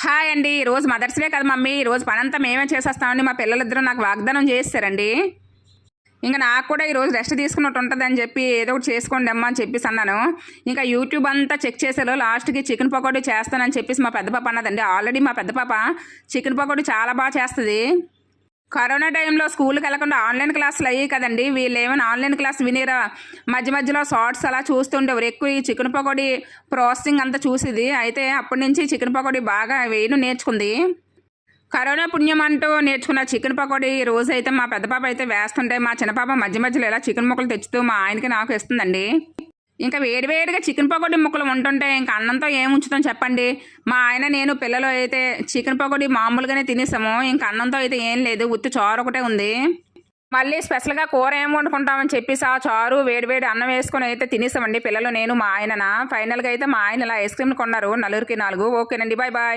Hi అండి. ఈరోజు mothers day కదా మమ్మీ, ఈరోజు పనంతా మేమే చేసేస్తామని మా పిల్లలిద్దరూ నాకు వాగ్దానం చేస్తారండి. ఇంకా నాకు కూడా ఈరోజు రెస్ట్ తీసుకున్నట్టు ఉంటుందని చెప్పి ఏదో ఒకటి చేసుకోండి అమ్మా అని చెప్పేసి అన్నాను. ఇంకా యూట్యూబ్ అంతా చెక్ చేసేలో లాస్ట్కి చికెన్ పకోడీ చేస్తానని చెప్పేసి మా పెద్ద పాప అన్నదండి. ఆల్రెడీ మా పెద్ద పాప చికెన్ పకోడీ చాలా బాగా చేస్తుంది. కరోనా టైంలో స్కూల్కి వెళ్ళకుండా ఆన్లైన్ క్లాసులు అయ్యాయి కదండి. వీళ్ళు ఏమైనా ఆన్లైన్ క్లాస్ వినిరా మధ్య మధ్యలో షార్ట్స్ అలా చూస్తుండేవారు. ఎక్కువ ఈ చికెన్ పకోడీ ప్రాసెసింగ్ అంతా చూసేది. అయితే అప్పటి నుంచి చికెన్ పకోడీ బాగా వేయడం నేర్చుకుంది. కరోనా పుణ్యం అంటూ నేర్చుకున్న చికెన్ పకోడీ రోజు అయితే మా పెద్ద పాప అయితే వేస్తుంటే మా చిన్న పాప మధ్య మధ్యలో ఇలా చికెన్ ముక్కలు తెచ్చుతూ మా ఆయనకి నాకు ఇస్తుందండి. ఇంకా వేడివేడిగా చికెన్ పకోడీ ముక్కలు ఉంటుంటే ఇంకా అన్నంతో ఏం ఉంచుతాం చెప్పండి. మా ఆయన నేను పిల్లలు అయితే చికెన్ పకోడీ మామూలుగానే తినేసాము. ఇంకా అన్నంతో అయితే ఏం లేదు, ఉత్తి చారు ఒకటే ఉంది. మళ్ళీ స్పెషల్గా కూర ఏం వండుకుంటామని చెప్పేసి ఆ చారు వేడివేడి అన్నం వేసుకొని అయితే తినేసామండి పిల్లలు, నేను, మా ఆయనన. ఫైనల్గా అయితే మా ఆయన ఇలా ఐస్ క్రీమ్లు కొన్నారు, 4కి 4. ఓకేనండి, బాయ్ బాయ్.